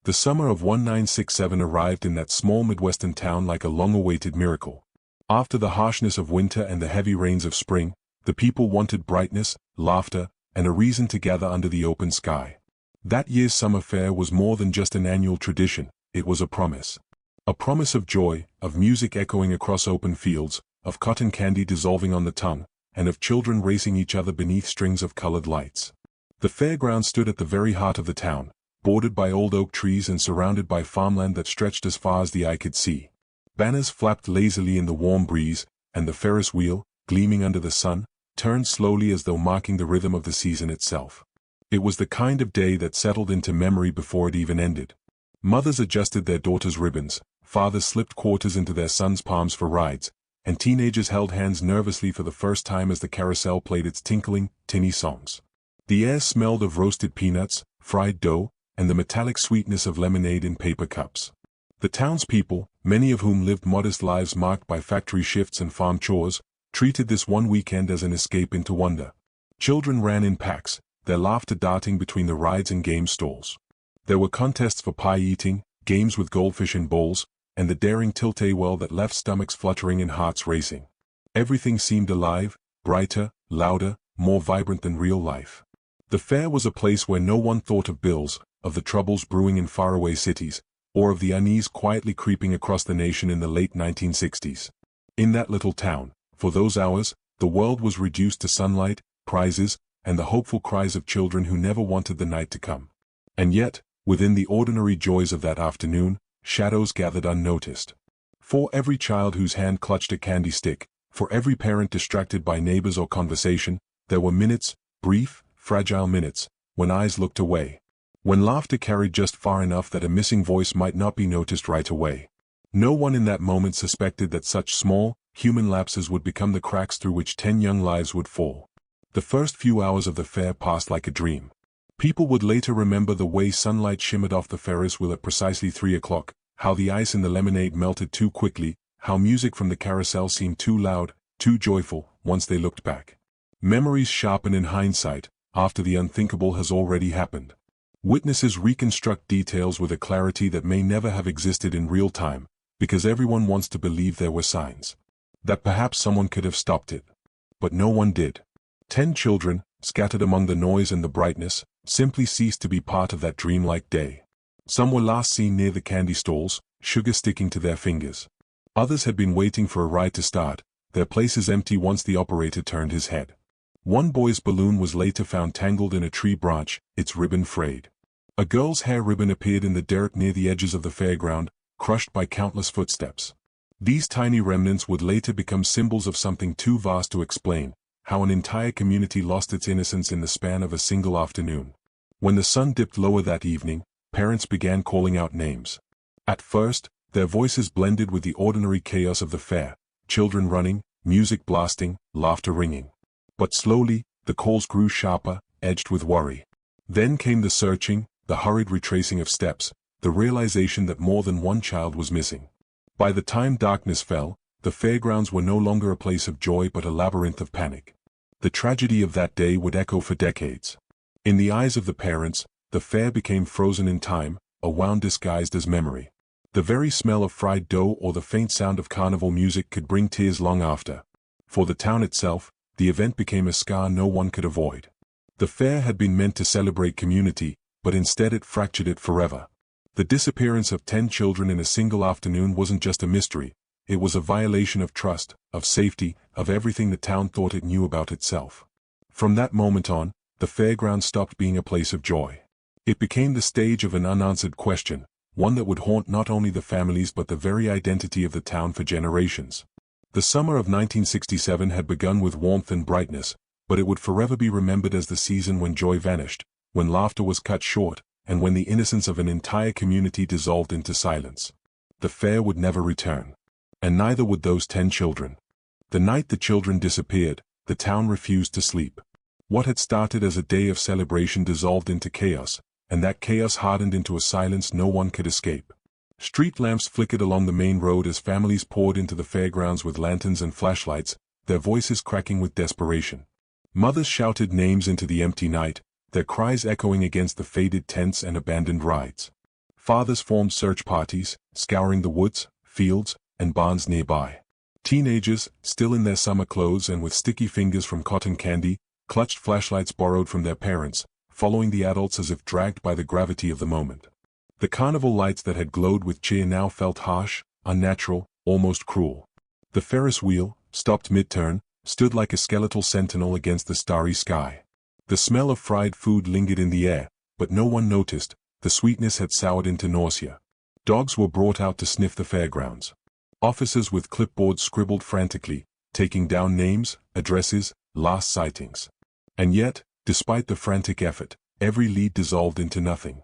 The summer of 1967 arrived in that small Midwestern town like a long-awaited miracle. After the harshness of winter and the heavy rains of spring, the people wanted brightness, laughter, and a reason to gather under the open sky. That year's summer fair was more than just an annual tradition, it was a promise. A promise of joy, of music echoing across open fields, of cotton candy dissolving on the tongue, and of children racing each other beneath strings of colored lights. The fairground stood at the very heart of the town, bordered by old oak trees and surrounded by farmland that stretched as far as the eye could see. Banners flapped lazily in the warm breeze, and the Ferris wheel, gleaming under the sun, turned slowly as though marking the rhythm of the season itself. It was the kind of day that settled into memory before it even ended. Mothers adjusted their daughters' ribbons, fathers slipped quarters into their sons' palms for rides, and teenagers held hands nervously for the first time as the carousel played its tinkling, tinny songs. The air smelled of roasted peanuts, fried dough, and the metallic sweetness of lemonade in paper cups. The townspeople, many of whom lived modest lives marked by factory shifts and farm chores, treated this one weekend as an escape into wonder. Children ran in packs, their laughter darting between the rides and game stalls. There were contests for pie eating, games with goldfish in bowls, and the daring tilt-a-whirl that left stomachs fluttering and hearts racing. Everything seemed alive, brighter, louder, more vibrant than real life. The fair was a place where no one thought of bills, of the troubles brewing in faraway cities, or of the unease quietly creeping across the nation in the late 1960s. In that little town, for those hours, the world was reduced to sunlight, prizes, and the hopeful cries of children who never wanted the night to come. And yet, within the ordinary joys of that afternoon, shadows gathered unnoticed. For every child whose hand clutched a candy stick, for every parent distracted by neighbors or conversation, there were minutes, brief, fragile minutes, when eyes looked away. When laughter carried just far enough that a missing voice might not be noticed right away. No one in that moment suspected that such small, human lapses would become the cracks through which 10 young lives would fall. The first few hours of the fair passed like a dream. People would later remember the way sunlight shimmered off the Ferris wheel at precisely 3 o'clock, how the ice in the lemonade melted too quickly, how music from the carousel seemed too loud, too joyful, once they looked back. Memories sharpen in hindsight, after the unthinkable has already happened. Witnesses reconstruct details with a clarity that may never have existed in real time, because everyone wants to believe there were signs. That perhaps someone could have stopped it. But no one did. 10 children, scattered among the noise and the brightness, simply ceased to be part of that dreamlike day. Some were last seen near the candy stalls, sugar sticking to their fingers. Others had been waiting for a ride to start, their places empty once the operator turned his head. One boy's balloon was later found tangled in a tree branch, its ribbon frayed. A girl's hair ribbon appeared in the dirt near the edges of the fairground, crushed by countless footsteps. These tiny remnants would later become symbols of something too vast to explain, how an entire community lost its innocence in the span of a single afternoon. When the sun dipped lower that evening, parents began calling out names. At first, their voices blended with the ordinary chaos of the fair, children running, music blasting, laughter ringing. But slowly, the calls grew sharper, edged with worry. Then came the searching, the hurried retracing of steps, the realization that more than one child was missing. By the time darkness fell, the fairgrounds were no longer a place of joy but a labyrinth of panic. The tragedy of that day would echo for decades. In the eyes of the parents, the fair became frozen in time, a wound disguised as memory. The very smell of fried dough or the faint sound of carnival music could bring tears long after. For the town itself, the event became a scar no one could avoid. The fair had been meant to celebrate community, but instead it fractured it forever. The disappearance of 10 children in a single afternoon wasn't just a mystery, it was a violation of trust, of safety, of everything the town thought it knew about itself. From that moment on, the fairground stopped being a place of joy. It became the stage of an unanswered question, one that would haunt not only the families but the very identity of the town for generations. The summer of 1967 had begun with warmth and brightness, but it would forever be remembered as the season when joy vanished, when laughter was cut short, and when the innocence of an entire community dissolved into silence. The fair would never return. And neither would those 10 children. The night the children disappeared, the town refused to sleep. What had started as a day of celebration dissolved into chaos, and that chaos hardened into a silence no one could escape. Street lamps flickered along the main road as families poured into the fairgrounds with lanterns and flashlights, their voices cracking with desperation. Mothers shouted names into the empty night, their cries echoing against the faded tents and abandoned rides. Fathers formed search parties, scouring the woods, fields, and barns nearby. Teenagers, still in their summer clothes and with sticky fingers from cotton candy, clutched flashlights borrowed from their parents, following the adults as if dragged by the gravity of the moment. The carnival lights that had glowed with cheer now felt harsh, unnatural, almost cruel. The Ferris wheel, stopped mid-turn, stood like a skeletal sentinel against the starry sky. The smell of fried food lingered in the air, but no one noticed. The sweetness had soured into nausea. Dogs were brought out to sniff the fairgrounds. Officers with clipboards scribbled frantically, taking down names, addresses, last sightings. And yet, despite the frantic effort, every lead dissolved into nothing.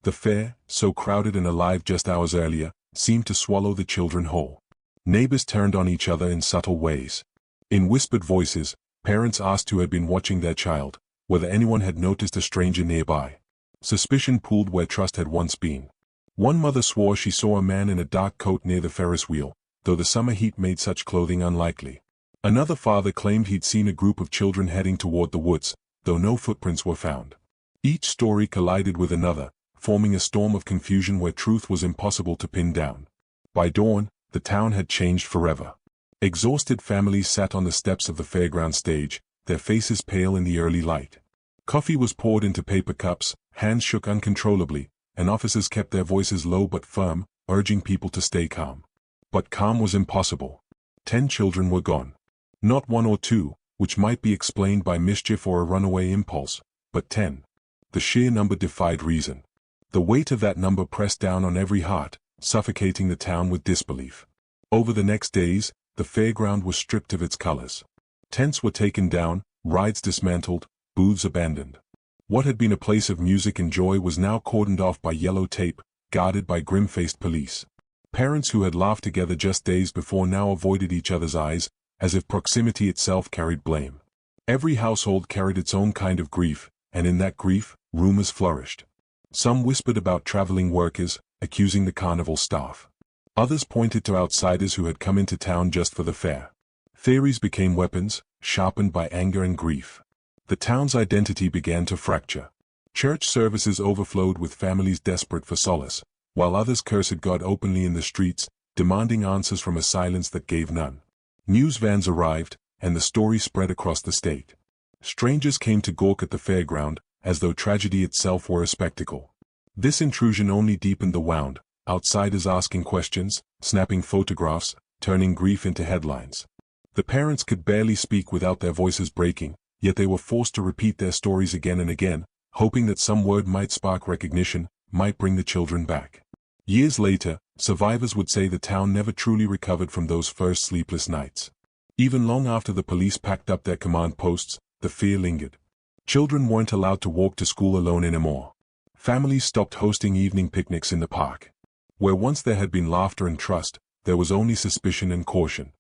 The fair, so crowded and alive just hours earlier, seemed to swallow the children whole. Neighbors turned on each other in subtle ways. In whispered voices, parents asked who had been watching their child, whether anyone had noticed a stranger nearby. Suspicion pooled where trust had once been. One mother swore she saw a man in a dark coat near the Ferris wheel, though the summer heat made such clothing unlikely. Another father claimed he'd seen a group of children heading toward the woods, though no footprints were found. Each story collided with another, forming a storm of confusion where truth was impossible to pin down. By dawn, the town had changed forever. Exhausted families sat on the steps of the fairground stage, their faces pale in the early light. Coffee was poured into paper cups, hands shook uncontrollably, and officers kept their voices low but firm, urging people to stay calm. But calm was impossible. 10 children were gone. Not 1 or 2, which might be explained by mischief or a runaway impulse, but 10. The sheer number defied reason. The weight of that number pressed down on every heart, suffocating the town with disbelief. Over the next days, the fairground was stripped of its colors. Tents were taken down, rides dismantled, booths abandoned. What had been a place of music and joy was now cordoned off by yellow tape, guarded by grim-faced police. Parents who had laughed together just days before now avoided each other's eyes, as if proximity itself carried blame. Every household carried its own kind of grief, and in that grief, rumors flourished. Some whispered about traveling workers, accusing the carnival staff. Others pointed to outsiders who had come into town just for the fair. Theories became weapons, sharpened by anger and grief. The town's identity began to fracture. Church services overflowed with families desperate for solace, while others cursed God openly in the streets, demanding answers from a silence that gave none. News vans arrived, and the story spread across the state. Strangers came to gawk at the fairground, as though tragedy itself were a spectacle. This intrusion only deepened the wound, outsiders asking questions, snapping photographs, turning grief into headlines. The parents could barely speak without their voices breaking, yet they were forced to repeat their stories again and again, hoping that some word might spark recognition, might bring the children back. Years later, survivors would say the town never truly recovered from those first sleepless nights. Even long after the police packed up their command posts, the fear lingered. Children weren't allowed to walk to school alone anymore. Families stopped hosting evening picnics in the park. Where once there had been laughter and trust, there was only suspicion and caution.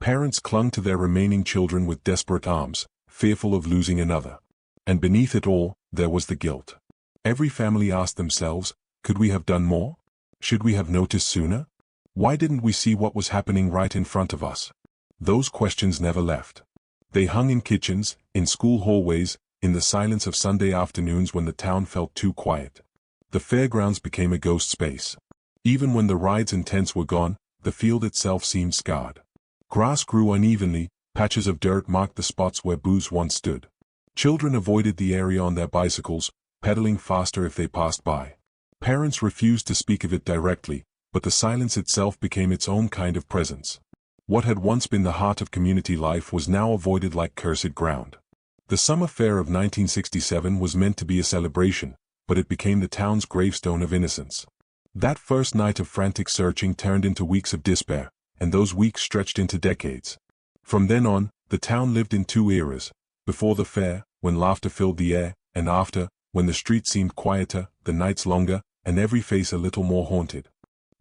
Parents clung to their remaining children with desperate arms, fearful of losing another. And beneath it all, there was the guilt. Every family asked themselves, could we have done more? Should we have noticed sooner? Why didn't we see what was happening right in front of us? Those questions never left. They hung in kitchens, in school hallways, in the silence of Sunday afternoons when the town felt too quiet. The fairgrounds became a ghost space. Even when the rides and tents were gone, the field itself seemed scarred. Grass grew unevenly, patches of dirt marked the spots where booths once stood. Children avoided the area on their bicycles, pedaling faster if they passed by. Parents refused to speak of it directly, but the silence itself became its own kind of presence. What had once been the heart of community life was now avoided like cursed ground. The summer fair of 1967 was meant to be a celebration, but it became the town's gravestone of innocence. That first night of frantic searching turned into weeks of despair, and those weeks stretched into decades. From then on, the town lived in two eras: before the fair, when laughter filled the air, and after, when the streets seemed quieter, the nights longer, and every face a little more haunted.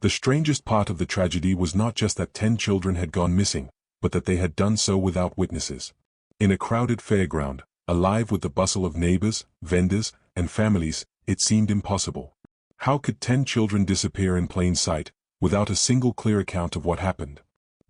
The strangest part of the tragedy was not just that 10 children had gone missing, but that they had done so without witnesses. In a crowded fairground, alive with the bustle of neighbors, vendors, and families, it seemed impossible. How could 10 children disappear in plain sight, without a single clear account of what happened?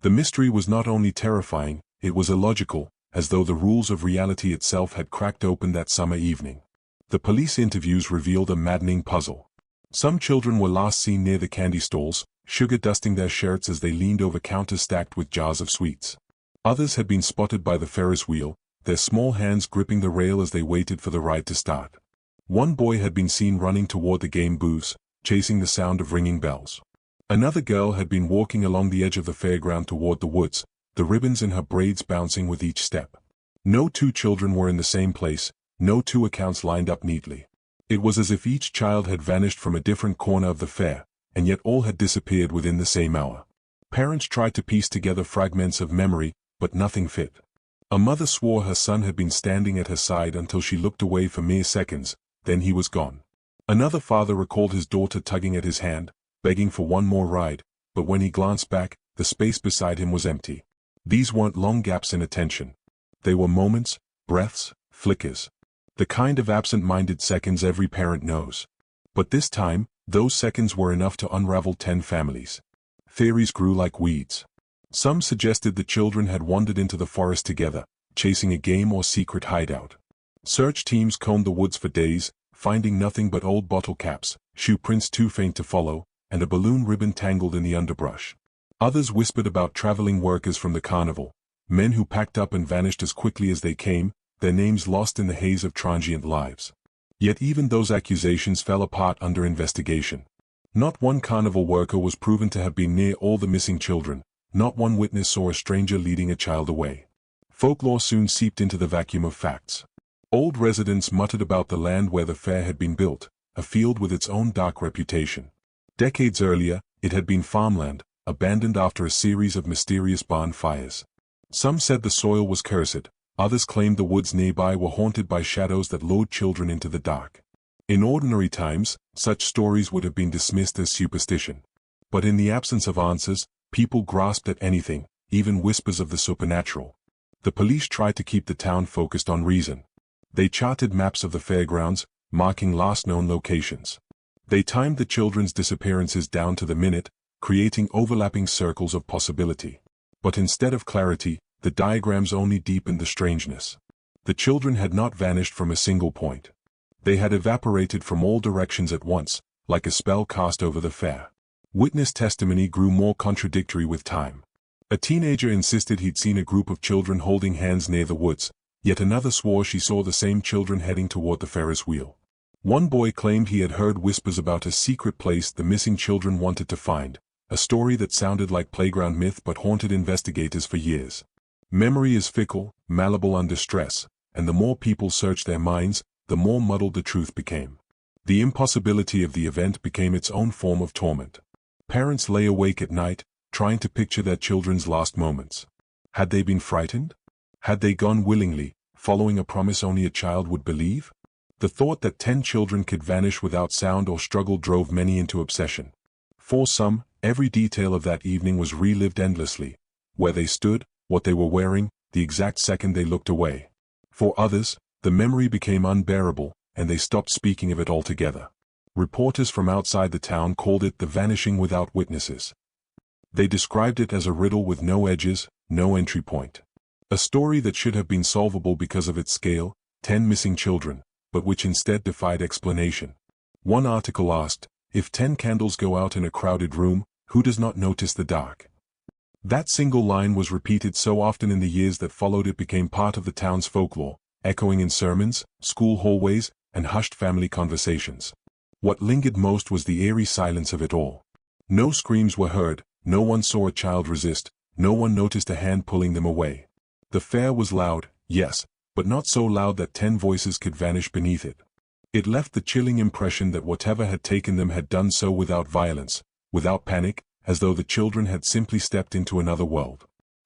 The mystery was not only terrifying, it was illogical, as though the rules of reality itself had cracked open that summer evening. The police interviews revealed a maddening puzzle. Some children were last seen near the candy stalls, sugar dusting their shirts as they leaned over counters stacked with jars of sweets. Others had been spotted by the Ferris wheel, their small hands gripping the rail as they waited for the ride to start. One boy had been seen running toward the game booths, chasing the sound of ringing bells. Another girl had been walking along the edge of the fairground toward the woods, the ribbons in her braids bouncing with each step. No two children were in the same place, no two accounts lined up neatly. It was as if each child had vanished from a different corner of the fair, and yet all had disappeared within the same hour. Parents tried to piece together fragments of memory, but nothing fit. A mother swore her son had been standing at her side until she looked away for mere seconds, then he was gone. Another father recalled his daughter tugging at his hand, begging for one more ride, but when he glanced back, the space beside him was empty. These weren't long gaps in attention. They were moments, breaths, flickers. The kind of absent-minded seconds every parent knows. But this time, those seconds were enough to unravel 10 families. Theories grew like weeds. Some suggested the children had wandered into the forest together, chasing a game or secret hideout. Search teams combed the woods for days, finding nothing but old bottle caps, shoe prints too faint to follow, and a balloon ribbon tangled in the underbrush. Others whispered about traveling workers from the carnival, men who packed up and vanished as quickly as they came, their names lost in the haze of transient lives. Yet even those accusations fell apart under investigation. Not one carnival worker was proven to have been near all the missing children, not one witness saw a stranger leading a child away. Folklore soon seeped into the vacuum of facts. Old residents muttered about the land where the fair had been built, a field with its own dark reputation. Decades earlier, it had been farmland, abandoned after a series of mysterious barn fires. Some said the soil was cursed, others claimed the woods nearby were haunted by shadows that lured children into the dark. In ordinary times, such stories would have been dismissed as superstition. But in the absence of answers, people grasped at anything, even whispers of the supernatural. The police tried to keep the town focused on reason. They charted maps of the fairgrounds, marking last known locations. They timed the children's disappearances down to the minute, creating overlapping circles of possibility. But instead of clarity, the diagrams only deepened the strangeness. The children had not vanished from a single point. They had evaporated from all directions at once, like a spell cast over the fair. Witness testimony grew more contradictory with time. A teenager insisted he'd seen a group of children holding hands near the woods, yet another swore she saw the same children heading toward the Ferris wheel. One boy claimed he had heard whispers about a secret place the missing children wanted to find, a story that sounded like playground myth but haunted investigators for years. Memory is fickle, malleable under stress, and the more people searched their minds, the more muddled the truth became. The impossibility of the event became its own form of torment. Parents lay awake at night, trying to picture their children's last moments. Had they been frightened? Had they gone willingly, following a promise only a child would believe? The thought that 10 children could vanish without sound or struggle drove many into obsession. For some, every detail of that evening was relived endlessly. Where they stood, what they were wearing, the exact second they looked away. For others, the memory became unbearable, and they stopped speaking of it altogether. Reporters from outside the town called it the vanishing without witnesses. They described it as a riddle with no edges, no entry point. A story that should have been solvable because of its scale, 10 missing children, but which instead defied explanation. One article asked, if 10 candles go out in a crowded room, who does not notice the dark? That single line was repeated so often in the years that followed it became part of the town's folklore, echoing in sermons, school hallways, and hushed family conversations. What lingered most was the eerie silence of it all. No screams were heard, no one saw a child resist, no one noticed a hand pulling them away. The fair was loud, yes, but not so loud that 10 voices could vanish beneath it. It left the chilling impression that whatever had taken them had done so without violence, without panic, as though the children had simply stepped into another world.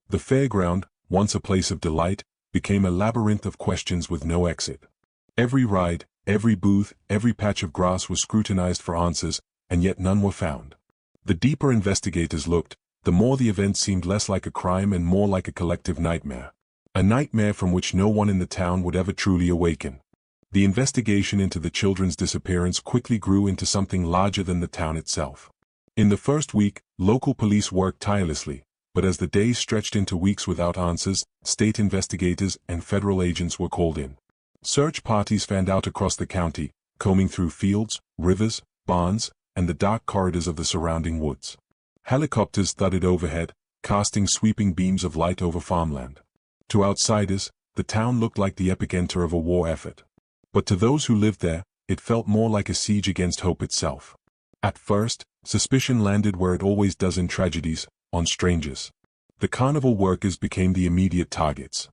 The fairground, once a place of delight, became a labyrinth of questions with no exit. Every ride, every booth, every patch of grass was scrutinized for answers, and yet none were found. The deeper investigators looked, the more the event seemed less like a crime and more like a collective nightmare. A nightmare from which no one in the town would ever truly awaken. The investigation into the children's disappearance quickly grew into something larger than the town itself. In the first week, local police worked tirelessly, but as the days stretched into weeks without answers, state investigators and federal agents were called in. Search parties fanned out across the county, combing through fields, rivers, barns, and the dark corridors of the surrounding woods. Helicopters thudded overhead, casting sweeping beams of light over farmland. To outsiders, the town looked like the epicenter of a war effort. But to those who lived there, it felt more like a siege against hope itself. At first, suspicion landed where it always does in tragedies, on strangers. The carnival workers became the immediate targets.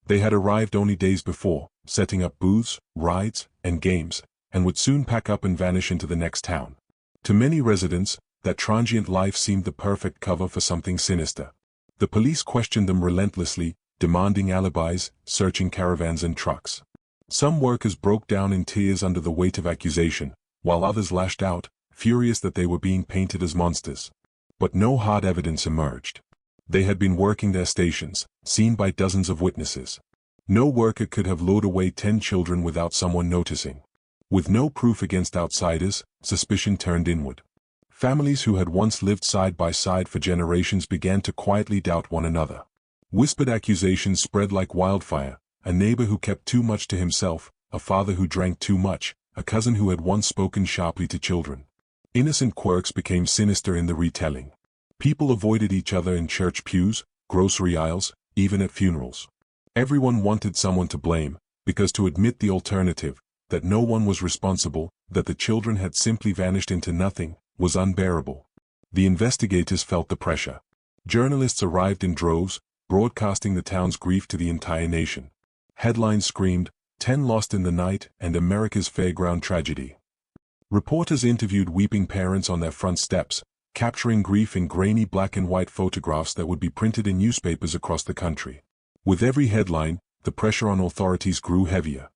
They had arrived only days before, setting up booths, rides, and games, and would soon pack up and vanish into the next town. To many residents, that transient life seemed the perfect cover for something sinister. The police questioned them relentlessly, demanding alibis, searching caravans and trucks. Some workers broke down in tears under the weight of accusation, while others lashed out, furious that they were being painted as monsters. But no hard evidence emerged. They had been working their stations, seen by dozens of witnesses. No worker could have lured away 10 children without someone noticing. With no proof against outsiders, suspicion turned inward. Families who had once lived side by side for generations began to quietly doubt one another. Whispered accusations spread like wildfire: a neighbor who kept too much to himself, a father who drank too much, a cousin who had once spoken sharply to children. Innocent quirks became sinister in the retelling. People avoided each other in church pews, grocery aisles, even at funerals. Everyone wanted someone to blame, because to admit the alternative, that no one was responsible, that the children had simply vanished into nothing, was unbearable. The investigators felt the pressure. Journalists arrived in droves, broadcasting the town's grief to the entire nation. Headlines screamed, "10 lost in the night" and "America's fairground tragedy." Reporters interviewed weeping parents on their front steps, capturing grief in grainy black and white photographs that would be printed in newspapers across the country. With every headline, the pressure on authorities grew heavier.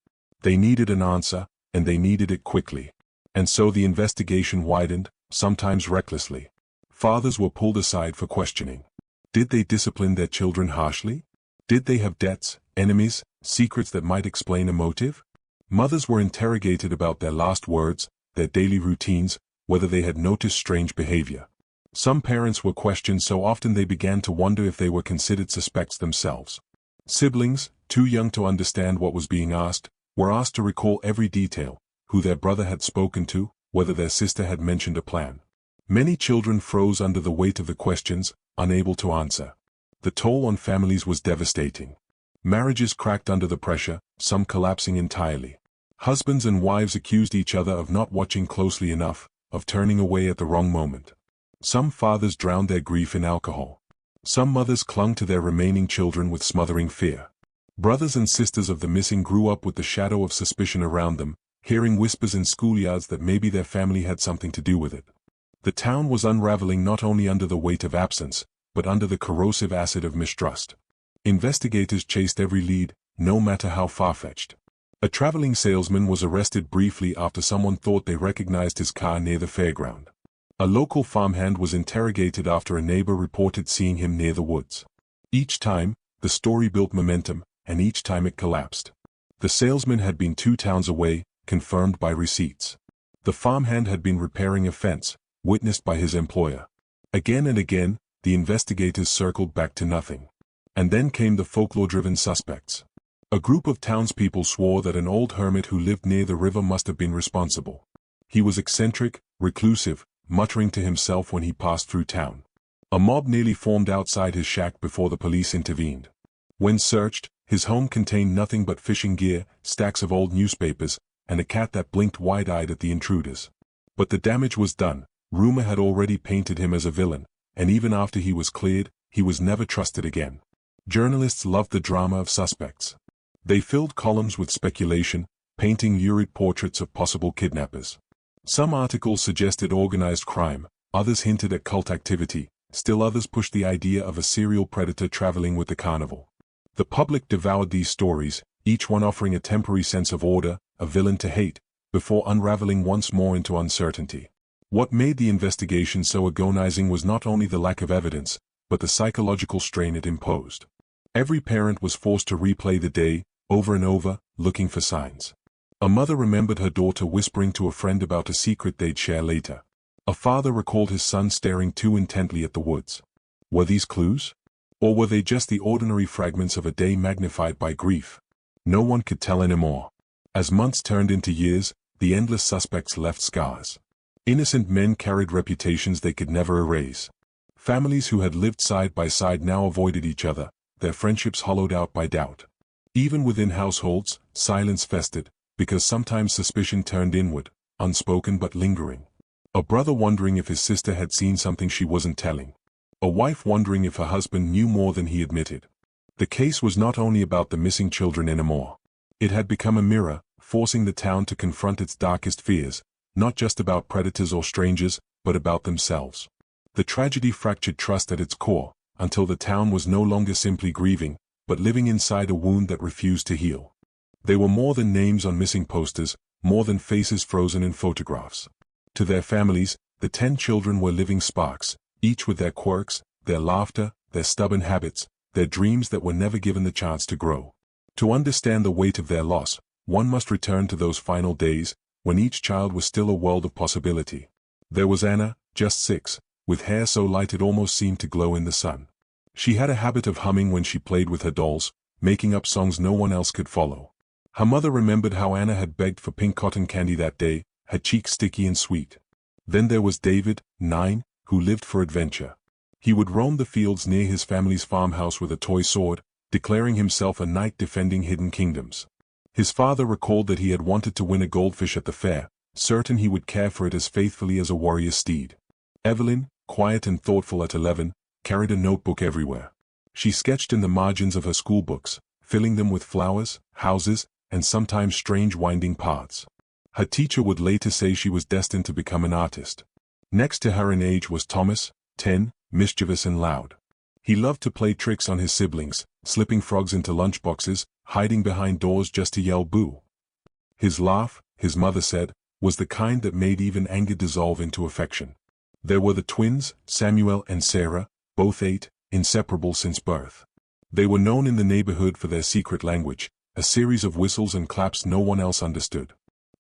They needed an answer, and they needed it quickly. And so the investigation widened, sometimes recklessly. Fathers were pulled aside for questioning. Did they discipline their children harshly? Did they have debts, enemies, secrets that might explain a motive? Mothers were interrogated about their last words, their daily routines, whether they had noticed strange behavior. Some parents were questioned so often they began to wonder if they were considered suspects themselves. Siblings, too young to understand what was being asked, were asked to recall every detail: who their brother had spoken to, whether their sister had mentioned a plan. Many children froze under the weight of the questions, unable to answer. The toll on families was devastating. Marriages cracked under the pressure, some collapsing entirely. Husbands and wives accused each other of not watching closely enough, of turning away at the wrong moment. Some fathers drowned their grief in alcohol. Some mothers clung to their remaining children with smothering fear. Brothers and sisters of the missing grew up with the shadow of suspicion around them, hearing whispers in schoolyards that maybe their family had something to do with it. The town was unraveling not only under the weight of absence, but under the corrosive acid of mistrust. Investigators chased every lead, no matter how far-fetched. A traveling salesman was arrested briefly after someone thought they recognized his car near the fairground. A local farmhand was interrogated after a neighbor reported seeing him near the woods. Each time, the story built momentum, and each time it collapsed. The salesman had been 2 towns away, confirmed by receipts. The farmhand had been repairing a fence, witnessed by his employer. Again and again, the investigators circled back to nothing. And then came the folklore-driven suspects. A group of townspeople swore that an old hermit who lived near the river must have been responsible. He was eccentric, reclusive, muttering to himself when he passed through town. A mob nearly formed outside his shack before the police intervened. When searched, his home contained nothing but fishing gear, stacks of old newspapers, and a cat that blinked wide-eyed at the intruders. But the damage was done. Rumor had already painted him as a villain, and even after he was cleared, he was never trusted again. Journalists loved the drama of suspects. They filled columns with speculation, painting lurid portraits of possible kidnappers. Some articles suggested organized crime, others hinted at cult activity, still others pushed the idea of a serial predator traveling with the carnival. The public devoured these stories, each one offering a temporary sense of order, a villain to hate, before unraveling once more into uncertainty. What made the investigation so agonizing was not only the lack of evidence, but the psychological strain it imposed. Every parent was forced to replay the day, over and over, looking for signs. A mother remembered her daughter whispering to a friend about a secret they'd share later. A father recalled his son staring too intently at the woods. Were these clues? Or were they just the ordinary fragments of a day magnified by grief? No one could tell anymore. As months turned into years, the endless suspects left scars. Innocent men carried reputations they could never erase. Families who had lived side by side now avoided each other, their friendships hollowed out by doubt. Even within households, silence festered, because sometimes suspicion turned inward, unspoken but lingering. A brother wondering if his sister had seen something she wasn't telling. A wife wondering if her husband knew more than he admitted. The case was not only about the missing children anymore. It had become a mirror, forcing the town to confront its darkest fears, not just about predators or strangers, but about themselves. The tragedy fractured trust at its core, until the town was no longer simply grieving, but living inside a wound that refused to heal. They were more than names on missing posters, more than faces frozen in photographs. To their families, the 10 children were living sparks, each with their quirks, their laughter, their stubborn habits, their dreams that were never given the chance to grow. To understand the weight of their loss, one must return to those final days, when each child was still a world of possibility. There was Anna, just 6, with hair so light it almost seemed to glow in the sun. She had a habit of humming when she played with her dolls, making up songs no one else could follow. Her mother remembered how Anna had begged for pink cotton candy that day, her cheeks sticky and sweet. Then there was David, 9, who lived for adventure. He would roam the fields near his family's farmhouse with a toy sword, declaring himself a knight defending hidden kingdoms. His father recalled that he had wanted to win a goldfish at the fair, certain he would care for it as faithfully as a warrior's steed. Evelyn, quiet and thoughtful at 11, carried a notebook everywhere. She sketched in the margins of her school books, filling them with flowers, houses, and sometimes strange winding paths. Her teacher would later say she was destined to become an artist. Next to her in age was Thomas, 10, mischievous and loud. He loved to play tricks on his siblings, slipping frogs into lunchboxes, hiding behind doors just to yell boo. His laugh, his mother said, was the kind that made even anger dissolve into affection. There were the twins, Samuel and Sarah, both 8, inseparable since birth. They were known in the neighborhood for their secret language, a series of whistles and claps no one else understood.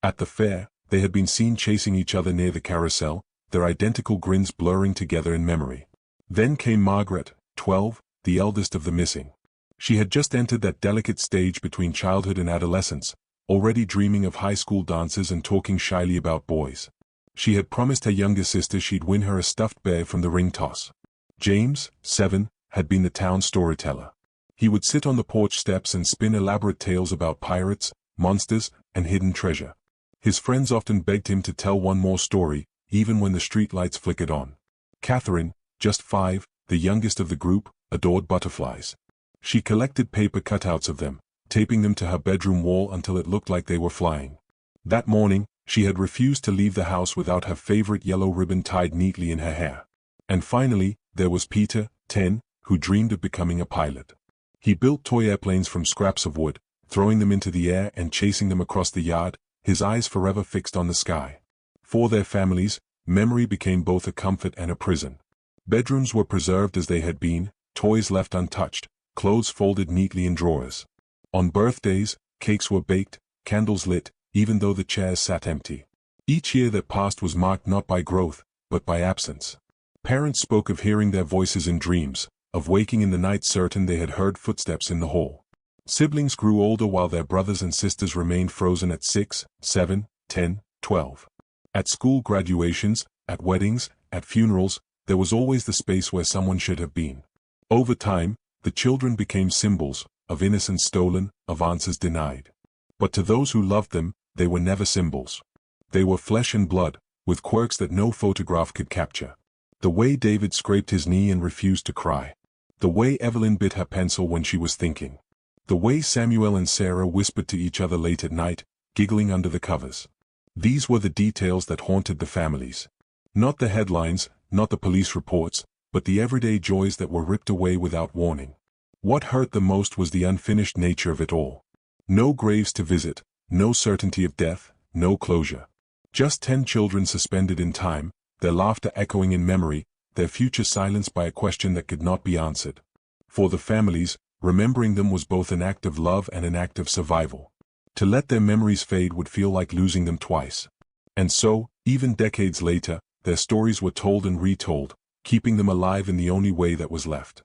At the fair, they had been seen chasing each other near the carousel, their identical grins blurring together in memory. Then came Margaret, 12, the eldest of the missing. She had just entered that delicate stage between childhood and adolescence, already dreaming of high school dances and talking shyly about boys. She had promised her younger sister she'd win her a stuffed bear from the ring toss. James, 7, had been the town storyteller. He would sit on the porch steps and spin elaborate tales about pirates, monsters, and hidden treasure. His friends often begged him to tell one more story, even when the street lights flickered on. Catherine, just 5, the youngest of the group, adored butterflies. She collected paper cutouts of them, taping them to her bedroom wall until it looked like they were flying. That morning, she had refused to leave the house without her favorite yellow ribbon tied neatly in her hair. And finally, there was Peter, 10, who dreamed of becoming a pilot. He built toy airplanes from scraps of wood, throwing them into the air and chasing them across the yard, his eyes forever fixed on the sky. For their families, memory became both a comfort and a prison. Bedrooms were preserved as they had been, toys left untouched, clothes folded neatly in drawers. On birthdays, cakes were baked, candles lit, even though the chairs sat empty. Each year that passed was marked not by growth, but by absence. Parents spoke of hearing their voices in dreams, of waking in the night certain they had heard footsteps in the hall. Siblings grew older while their brothers and sisters remained frozen at 6, 7, 10, 12. At school graduations, at weddings, at funerals, there was always the space where someone should have been. Over time, the children became symbols, of innocence stolen, of answers denied. But to those who loved them, they were never symbols. They were flesh and blood, with quirks that no photograph could capture. The way David scraped his knee and refused to cry. The way Evelyn bit her pencil when she was thinking. The way Samuel and Sarah whispered to each other late at night, giggling under the covers. These were the details that haunted the families. Not the headlines, not the police reports, but the everyday joys that were ripped away without warning. What hurt the most was the unfinished nature of it all. No graves to visit, no certainty of death, no closure. Just 10 children suspended in time, their laughter echoing in memory, their future silenced by a question that could not be answered. For the families, remembering them was both an act of love and an act of survival. To let their memories fade would feel like losing them twice. And so, even decades later, their stories were told and retold, keeping them alive in the only way that was left.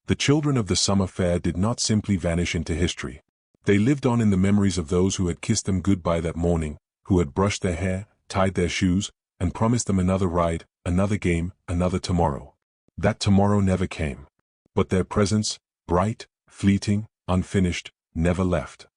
The children of the summer fair did not simply vanish into history. They lived on in the memories of those who had kissed them goodbye that morning, who had brushed their hair, tied their shoes, and promised them another ride, another game, another tomorrow. That tomorrow never came. But their presence, bright, fleeting, unfinished, never left.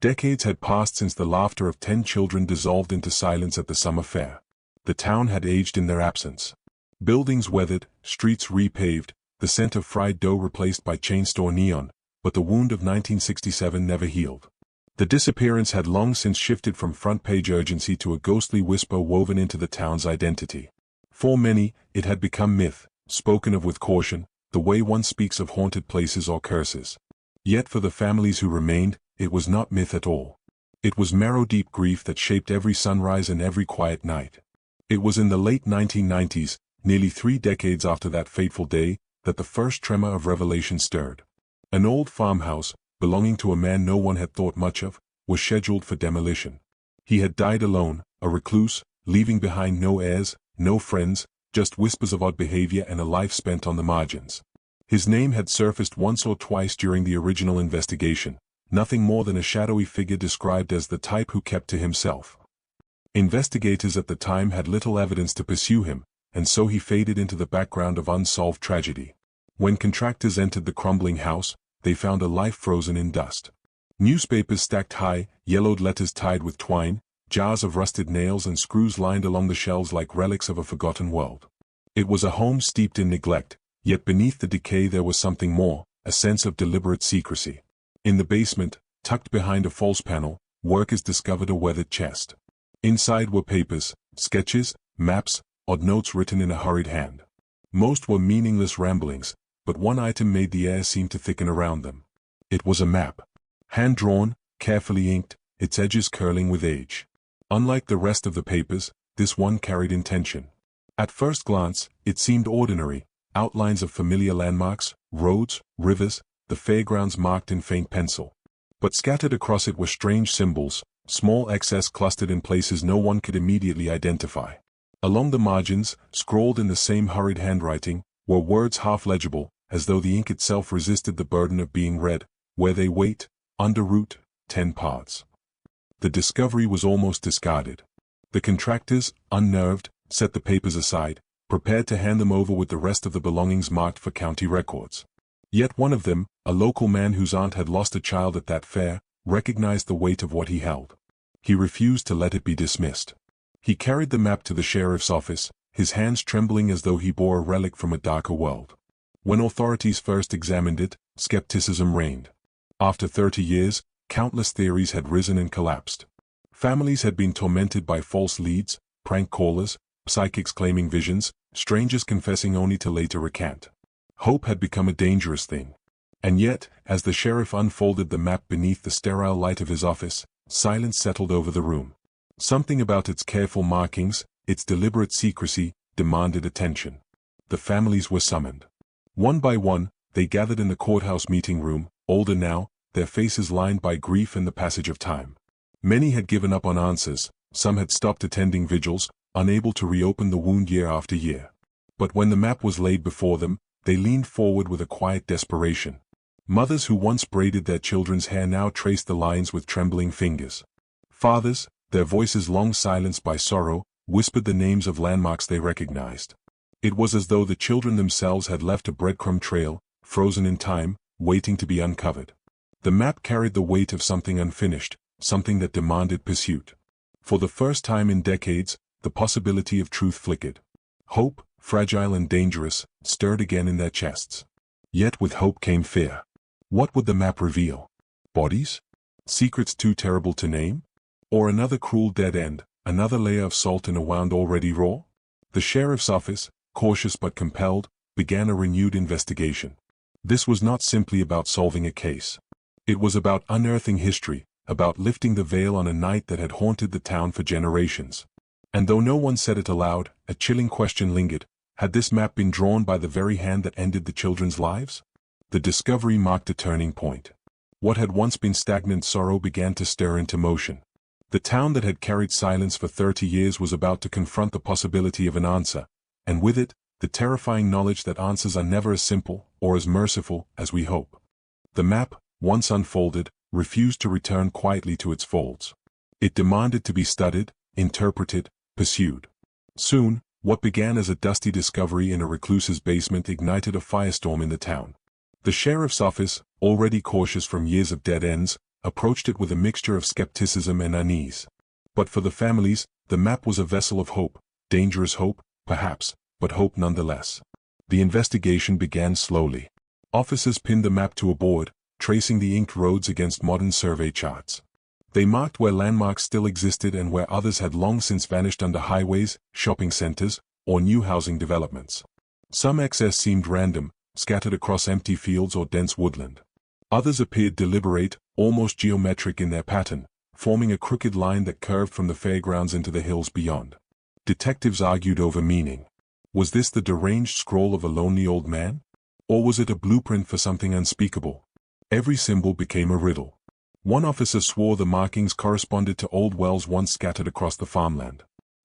Decades had passed since the laughter of 10 children dissolved into silence at the summer fair. The town had aged in their absence. Buildings weathered, streets repaved, the scent of fried dough replaced by chain store neon, but the wound of 1967 never healed. The disappearance had long since shifted from front-page urgency to a ghostly whisper woven into the town's identity. For many, it had become myth, spoken of with caution, the way one speaks of haunted places or curses. Yet for the families who remained, it was not myth at all. It was marrow-deep grief that shaped every sunrise and every quiet night. It was in the late 1990s, nearly 3 decades after that fateful day, that the first tremor of revelation stirred. An old farmhouse, belonging to a man no one had thought much of, was scheduled for demolition. He had died alone, a recluse, leaving behind no heirs, no friends, just whispers of odd behavior and a life spent on the margins. His name had surfaced once or twice during the original investigation, nothing more than a shadowy figure described as the type who kept to himself. Investigators at the time had little evidence to pursue him, and so he faded into the background of unsolved tragedy. When contractors entered the crumbling house, they found a life frozen in dust. Newspapers stacked high, yellowed letters tied with twine, jars of rusted nails and screws lined along the shelves like relics of a forgotten world. It was a home steeped in neglect, yet beneath the decay there was something more, a sense of deliberate secrecy. In the basement, tucked behind a false panel, workers discovered a weathered chest. Inside were papers, sketches, maps, odd notes written in a hurried hand. Most were meaningless ramblings, but one item made the air seem to thicken around them. It was a map. Hand-drawn, carefully inked, its edges curling with age. Unlike the rest of the papers, this one carried intention. At first glance, it seemed ordinary, outlines of familiar landmarks, roads, rivers, the fairgrounds marked in faint pencil. But scattered across it were strange symbols, small X's clustered in places no one could immediately identify. Along the margins, scrawled in the same hurried handwriting, were words half legible, as though the ink itself resisted the burden of being read, where they wait, under root, 10 parts. The discovery was almost discarded. The contractors, unnerved, set the papers aside, prepared to hand them over with the rest of the belongings marked for county records. Yet one of them, a local man whose aunt had lost a child at that fair, recognized the weight of what he held. He refused to let it be dismissed. He carried the map to the sheriff's office, his hands trembling as though he bore a relic from a darker world. When authorities first examined it, skepticism reigned. After 30 years, countless theories had risen and collapsed. Families had been tormented by false leads, prank callers, psychics claiming visions, strangers confessing only to later recant. Hope had become a dangerous thing. And yet, as the sheriff unfolded the map beneath the sterile light of his office, silence settled over the room. Something about its careful markings, its deliberate secrecy, demanded attention. The families were summoned. One by one, they gathered in the courthouse meeting room, older now, their faces lined by grief and the passage of time. Many had given up on answers, some had stopped attending vigils, unable to reopen the wound year after year. But when the map was laid before them, they leaned forward with a quiet desperation. Mothers who once braided their children's hair now traced the lines with trembling fingers. Fathers, their voices long silenced by sorrow, whispered the names of landmarks they recognized. It was as though the children themselves had left a breadcrumb trail, frozen in time, waiting to be uncovered. The map carried the weight of something unfinished, something that demanded pursuit. For the first time in decades, the possibility of truth flickered. Hope, fragile and dangerous, stirred again in their chests. Yet with hope came fear. What would the map reveal? Bodies? Secrets too terrible to name? Or another cruel dead end, another layer of salt in a wound already raw? The sheriff's office, cautious but compelled, began a renewed investigation. This was not simply about solving a case. It was about unearthing history, about lifting the veil on a night that had haunted the town for generations. And though no one said it aloud, a chilling question lingered: had this map been drawn by the very hand that ended the children's lives? The discovery marked a turning point. What had once been stagnant sorrow began to stir into motion. The town that had carried silence for 30 years was about to confront the possibility of an answer, and with it, the terrifying knowledge that answers are never as simple or as merciful as we hope. The map, once unfolded, refused to return quietly to its folds. It demanded to be studied, interpreted, pursued. Soon, what began as a dusty discovery in a recluse's basement ignited a firestorm in the town. The sheriff's office, already cautious from years of dead ends, approached it with a mixture of skepticism and unease. But for the families, the map was a vessel of hope, dangerous hope, perhaps, but hope nonetheless. The investigation began slowly. Officers pinned the map to a board, tracing the inked roads against modern survey charts. They marked where landmarks still existed and where others had long since vanished under highways, shopping centers, or new housing developments. Some excess seemed random, scattered across empty fields or dense woodland. Others appeared deliberate, almost geometric in their pattern, forming a crooked line that curved from the fairgrounds into the hills beyond. Detectives argued over meaning. Was this the deranged scroll of a lonely old man? Or was it a blueprint for something unspeakable? Every symbol became a riddle. One officer swore the markings corresponded to old wells once scattered across the farmland.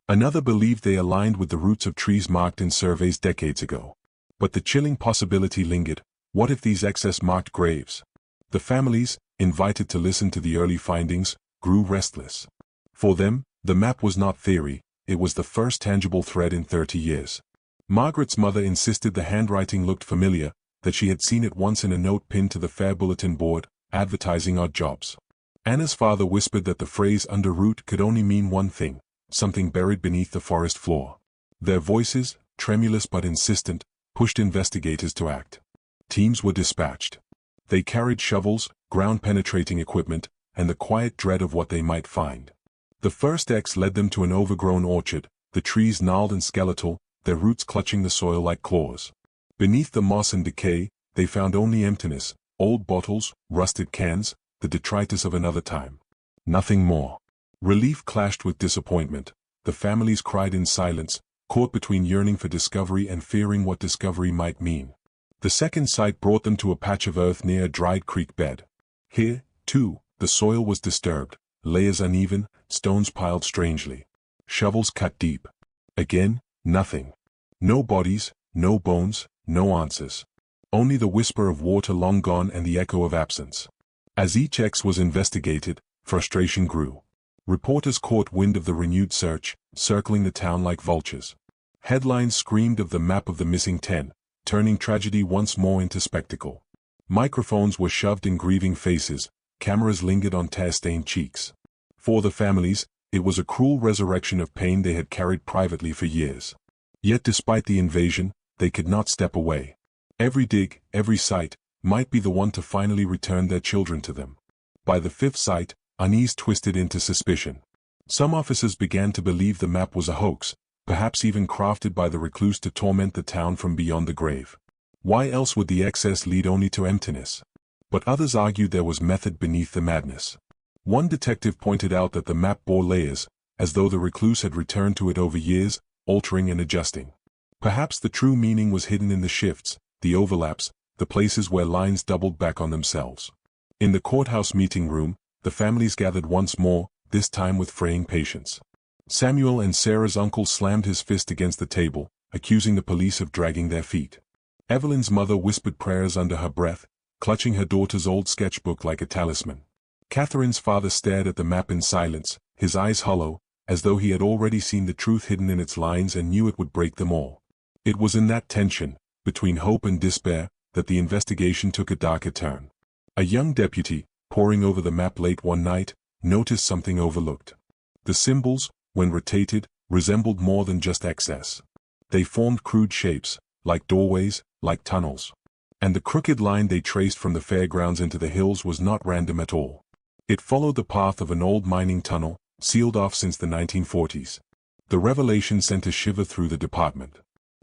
Another believed they aligned with the roots of trees marked in surveys decades ago. But the chilling possibility lingered: what if these excess marked graves? The families, invited to listen to the early findings, grew restless. For them, the map was not theory, it was the first tangible thread in 30 years. Margaret's mother insisted the handwriting looked familiar, that she had seen it once in a note pinned to the fair bulletin board, advertising odd jobs. Anna's father whispered that the phrase under root could only mean one thing: something buried beneath the forest floor. Their voices, tremulous but insistent, pushed investigators to act. Teams were dispatched. They carried shovels, ground-penetrating equipment, and the quiet dread of what they might find. The first X led them to an overgrown orchard, the trees gnarled and skeletal, their roots clutching the soil like claws. Beneath the moss and decay, they found only emptiness: old bottles, rusted cans, the detritus of another time. Nothing more. Relief clashed with disappointment. The families cried in silence, caught between yearning for discovery and fearing what discovery might mean. The second sight brought them to a patch of earth near a dried creek bed. Here, too, the soil was disturbed, layers uneven, stones piled strangely. Shovels cut deep. Again, nothing. No bodies, no bones, no answers. Only the whisper of water long gone and the echo of absence. As each X was investigated, frustration grew. Reporters caught wind of the renewed search, circling the town like vultures. Headlines screamed of the map of the missing 10, turning tragedy once more into spectacle. Microphones were shoved in grieving faces, cameras lingered on tear-stained cheeks. For the families, it was a cruel resurrection of pain they had carried privately for years. Yet despite the invasion, they could not step away. Every dig, every site, might be the one to finally return their children to them. By the fifth site, unease twisted into suspicion. Some officers began to believe the map was a hoax, perhaps even crafted by the recluse to torment the town from beyond the grave. Why else would the excess lead only to emptiness? But others argued there was method beneath the madness. One detective pointed out that the map bore layers, as though the recluse had returned to it over years, altering and adjusting. Perhaps the true meaning was hidden in the shifts, the overlaps, the places where lines doubled back on themselves. In the courthouse meeting room, the families gathered once more, this time with fraying patience. Samuel and Sarah's uncle slammed his fist against the table, accusing the police of dragging their feet. Evelyn's mother whispered prayers under her breath, clutching her daughter's old sketchbook like a talisman. Catherine's father stared at the map in silence, his eyes hollow, as though he had already seen the truth hidden in its lines and knew it would break them all. It was in that tension, between hope and despair, that the investigation took a darker turn. A young deputy, poring over the map late one night, noticed something overlooked. The symbols, when rotated, resembled more than just excess. They formed crude shapes, like doorways, like tunnels. And the crooked line they traced from the fairgrounds into the hills was not random at all. It followed the path of an old mining tunnel, sealed off since the 1940s. The revelation sent a shiver through the department.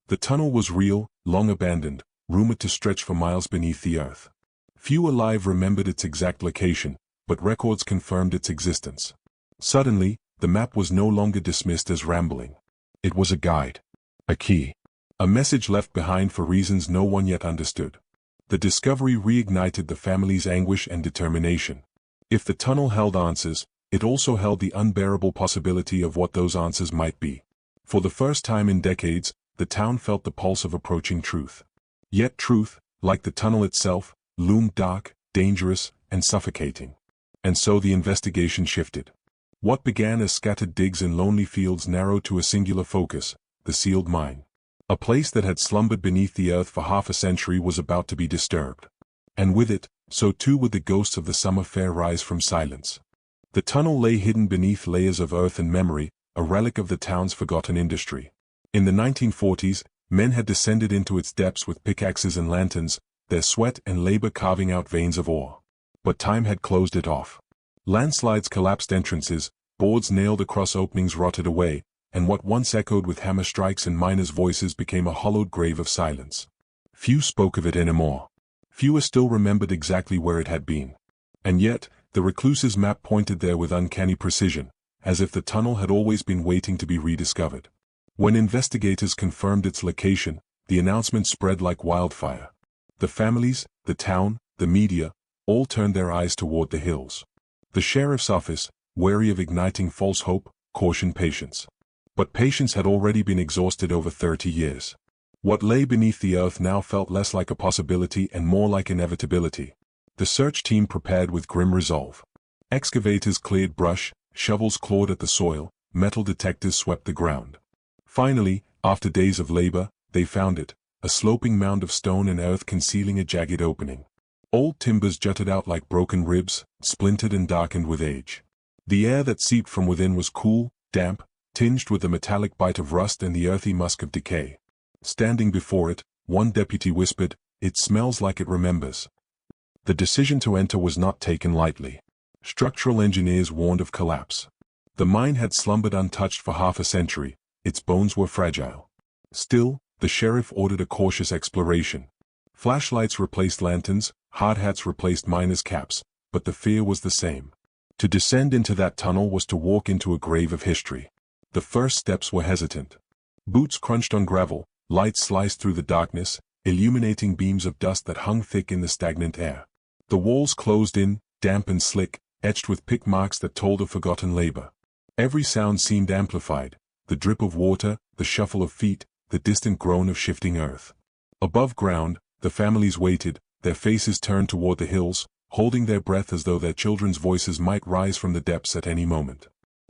The tunnel was real, long abandoned, rumored to stretch for miles beneath the earth. Few alive remembered its exact location, but records confirmed its existence. Suddenly, the map was no longer dismissed as rambling. It was a guide. A key. A message left behind for reasons no one yet understood. The discovery reignited the family's anguish and determination. If the tunnel held answers, it also held the unbearable possibility of what those answers might be. For the first time in decades, the town felt the pulse of approaching truth. Yet truth, like the tunnel itself, loomed dark, dangerous, and suffocating. And so the investigation shifted. What began as scattered digs in lonely fields narrowed to a singular focus: the sealed mine. A place that had slumbered beneath the earth for half a century was about to be disturbed. And with it, so too would the ghosts of the summer fair rise from silence. The tunnel lay hidden beneath layers of earth and memory, a relic of the town's forgotten industry. In the 1940s, men had descended into its depths with pickaxes and lanterns, their sweat and labor carving out veins of ore. But time had closed it off. Landslides collapsed entrances, boards nailed across openings rotted away, and what once echoed with hammer strikes and miners' voices became a hollowed grave of silence. Few spoke of it anymore. Fewer still remembered exactly where it had been. And yet, the recluse's map pointed there with uncanny precision, as if the tunnel had always been waiting to be rediscovered. When investigators confirmed its location, the announcement spread like wildfire. The families, the town, the media, all turned their eyes toward the hills. The sheriff's office, wary of igniting false hope, cautioned patience. But patience had already been exhausted over 30 years. What lay beneath the earth now felt less like a possibility and more like inevitability. The search team prepared with grim resolve. Excavators cleared brush, shovels clawed at the soil, metal detectors swept the ground. Finally, after days of labor, they found it, a sloping mound of stone and earth concealing a jagged opening. Old timbers jutted out like broken ribs, splintered and darkened with age. The air that seeped from within was cool, damp, tinged with the metallic bite of rust and the earthy musk of decay. Standing before it, one deputy whispered, "It smells like it remembers." The decision to enter was not taken lightly. Structural engineers warned of collapse. The mine had slumbered untouched for half a century, its bones were fragile. Still, the sheriff ordered a cautious exploration. Flashlights replaced lanterns, hard hats replaced miners' caps, but the fear was the same. To descend into that tunnel was to walk into a grave of history. The first steps were hesitant. Boots crunched on gravel, lights sliced through the darkness, illuminating beams of dust that hung thick in the stagnant air. The walls closed in, damp and slick, etched with pick marks that told of forgotten labor. Every sound seemed amplified, the drip of water, the shuffle of feet, the distant groan of shifting earth. Above ground, the families waited, their faces turned toward the hills, holding their breath as though their children's voices might rise from the depths at any moment.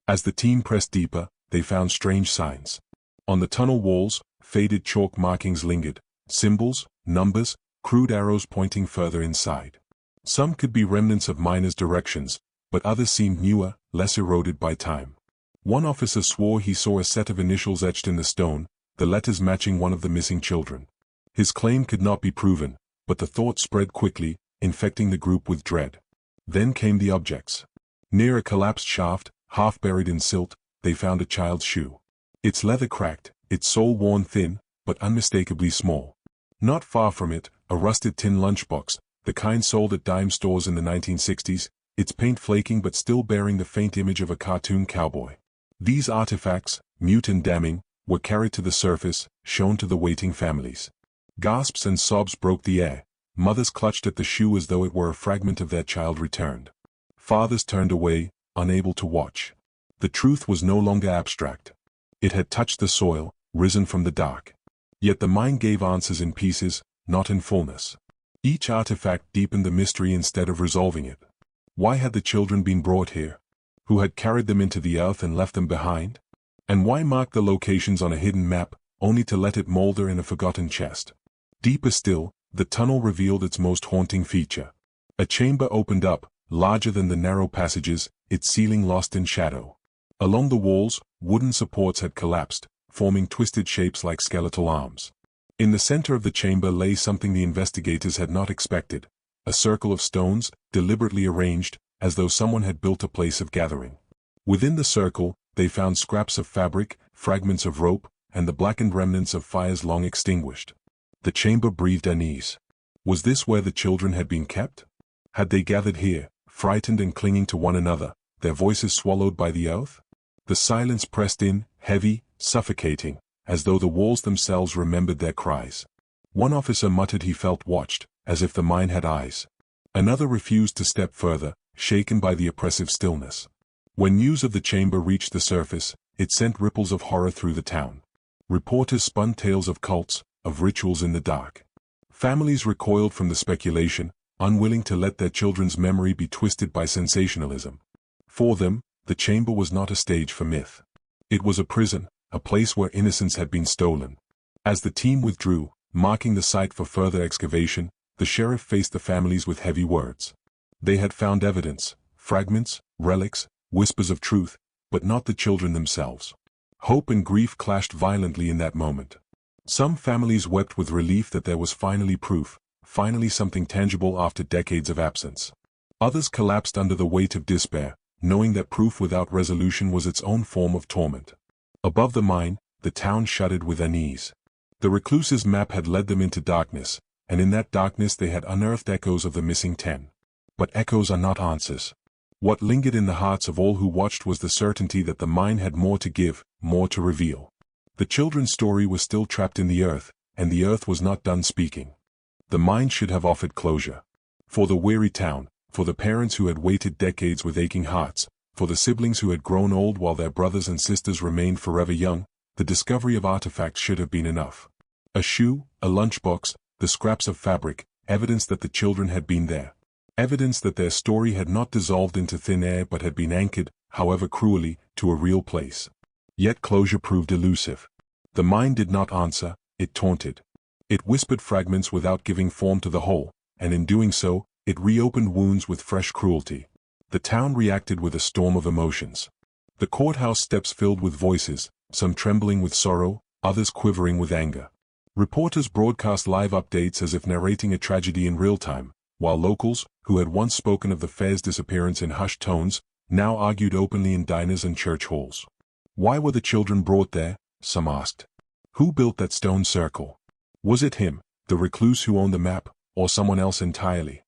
As the team pressed deeper, they found strange signs. On the tunnel walls, faded chalk markings lingered, symbols, numbers, crude arrows pointing further inside. Some could be remnants of miners' directions, but others seemed newer, less eroded by time. One officer swore he saw a set of initials etched in the stone, the letters matching one of the missing children. His claim could not be proven, but the thought spread quickly, infecting the group with dread. Then came the objects. Near a collapsed shaft, half buried in silt, they found a child's shoe. Its leather cracked, its sole worn thin, but unmistakably small. Not far from it, a rusted tin lunchbox, the kind sold at dime stores in the 1960s, its paint flaking but still bearing the faint image of a cartoon cowboy. These artifacts, mute and damning, were carried to the surface, shown to the waiting families. Gasps and sobs broke the air. Mothers clutched at the shoe as though it were a fragment of their child returned. Fathers turned away, unable to watch. The truth was no longer abstract. It had touched the soil, risen from the dark. Yet the mind gave answers in pieces, not in fullness. Each artifact deepened the mystery instead of resolving it. Why had the children been brought here? Who had carried them into the earth and left them behind? And why mark the locations on a hidden map, only to let it molder in a forgotten chest? Deeper still, the tunnel revealed its most haunting feature. A chamber opened up, larger than the narrow passages, its ceiling lost in shadow. Along the walls, wooden supports had collapsed, forming twisted shapes like skeletal arms. In the center of the chamber lay something the investigators had not expected, a circle of stones, deliberately arranged, as though someone had built a place of gathering. Within the circle, they found scraps of fabric, fragments of rope, and the blackened remnants of fires long extinguished. The chamber breathed unease. Was this where the children had been kept? Had they gathered here, frightened and clinging to one another, their voices swallowed by the earth? The silence pressed in, heavy, suffocating, as though the walls themselves remembered their cries. One officer muttered he felt watched, as if the mine had eyes. Another refused to step further, shaken by the oppressive stillness. When news of the chamber reached the surface, it sent ripples of horror through the town. Reporters spun tales of cults, of rituals in the dark. Families recoiled from the speculation, unwilling to let their children's memory be twisted by sensationalism. For them, the chamber was not a stage for myth. It was a prison, a place where innocence had been stolen. As the team withdrew, marking the site for further excavation, the sheriff faced the families with heavy words. They had found evidence, fragments, relics, whispers of truth, but not the children themselves. Hope and grief clashed violently in that moment. Some families wept with relief that there was finally proof, finally something tangible after decades of absence. Others collapsed under the weight of despair, knowing that proof without resolution was its own form of torment. Above the mine, the town shuddered with unease. The recluse's map had led them into darkness, and in that darkness they had unearthed echoes of the missing 10. But echoes are not answers. What lingered in the hearts of all who watched was the certainty that the mine had more to give, more to reveal. The children's story was still trapped in the earth, and the earth was not done speaking. The mine should have offered closure. For the weary town, for the parents who had waited decades with aching hearts, for the siblings who had grown old while their brothers and sisters remained forever young, the discovery of artifacts should have been enough. A shoe, a lunchbox, the scraps of fabric, evidence that the children had been there. Evidence that their story had not dissolved into thin air but had been anchored, however cruelly, to a real place. Yet closure proved elusive. The mind did not answer, it taunted. It whispered fragments without giving form to the whole, and in doing so, it reopened wounds with fresh cruelty. The town reacted with a storm of emotions. The courthouse steps filled with voices, some trembling with sorrow, others quivering with anger. Reporters broadcast live updates as if narrating a tragedy in real time, while locals, who had once spoken of the fair's disappearance in hushed tones, now argued openly in diners and church halls. Why were the children brought there? Some asked. Who built that stone circle? Was it him, the recluse who owned the map, or someone else entirely?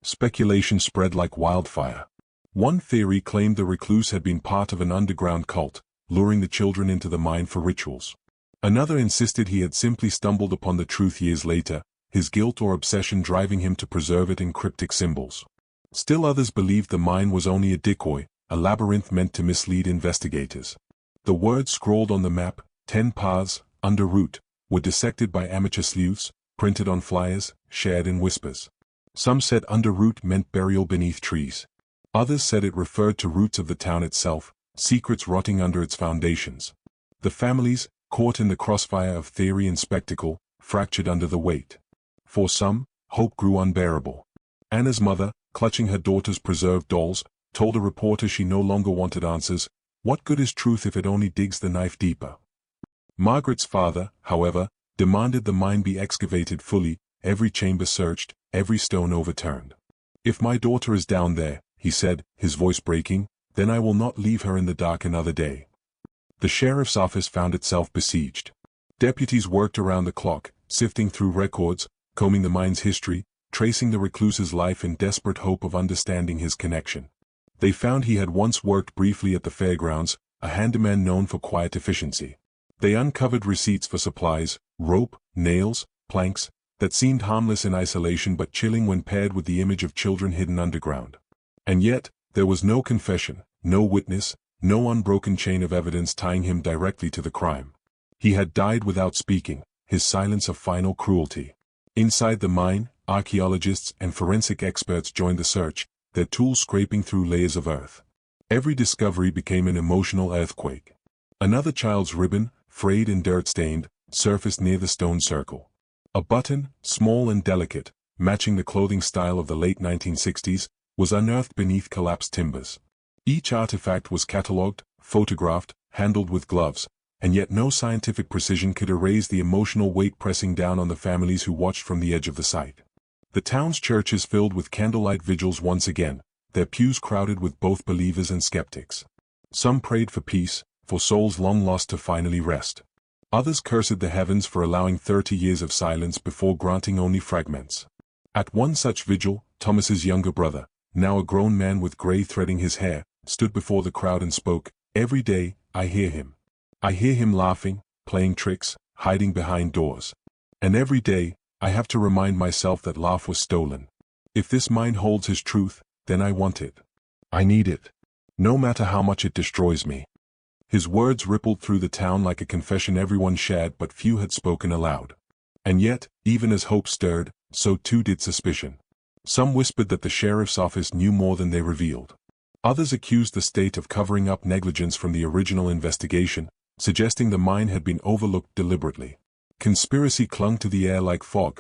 Speculation spread like wildfire. One theory claimed the recluse had been part of an underground cult, luring the children into the mine for rituals. Another insisted he had simply stumbled upon the truth years later, his guilt or obsession driving him to preserve it in cryptic symbols. Still others believed the mine was only a decoy, a labyrinth meant to mislead investigators. The words scrawled on the map, 10 paths, under root, were dissected by amateur sleuths, printed on flyers, shared in whispers. Some said under root meant burial beneath trees. Others said it referred to roots of the town itself, secrets rotting under its foundations. The families, caught in the crossfire of theory and spectacle, fractured under the weight. For some, hope grew unbearable. Anna's mother, clutching her daughter's preserved dolls, told a reporter she no longer wanted answers. What good is truth if it only digs the knife deeper? Margaret's father, however, demanded the mine be excavated fully, every chamber searched, every stone overturned. If my daughter is down there, he said, his voice breaking, then I will not leave her in the dark another day. The sheriff's office found itself besieged. Deputies worked around the clock, sifting through records, combing the mine's history, tracing the recluse's life in desperate hope of understanding his connection. They found he had once worked briefly at the fairgrounds, a handyman known for quiet efficiency. They uncovered receipts for supplies, rope, nails, planks, that seemed harmless in isolation but chilling when paired with the image of children hidden underground. And yet, there was no confession, no witness, no unbroken chain of evidence tying him directly to the crime. He had died without speaking, his silence a final cruelty. Inside the mine, archaeologists and forensic experts joined the search, their tools scraping through layers of earth. Every discovery became an emotional earthquake. Another child's ribbon, frayed and dirt-stained, surfaced near the stone circle. A button, small and delicate, matching the clothing style of the late 1960s, was unearthed beneath collapsed timbers. Each artifact was catalogued, photographed, handled with gloves, and yet no scientific precision could erase the emotional weight pressing down on the families who watched from the edge of the site. The town's churches filled with candlelight vigils once again, their pews crowded with both believers and skeptics. Some prayed for peace, for souls long lost to finally rest. Others cursed the heavens for allowing 30 years of silence before granting only fragments. At one such vigil, Thomas's younger brother, now a grown man with gray threading his hair, stood before the crowd and spoke, "Every day, I hear him. I hear him laughing, playing tricks, hiding behind doors. And every day, I have to remind myself that laugh was stolen. If this mind holds his truth, then I want it. I need it. No matter how much it destroys me." His words rippled through the town like a confession everyone shared but few had spoken aloud. And yet, even as hope stirred, so too did suspicion. Some whispered that the sheriff's office knew more than they revealed. Others accused the state of covering up negligence from the original investigation, suggesting the mine had been overlooked deliberately. Conspiracy clung to the air like fog,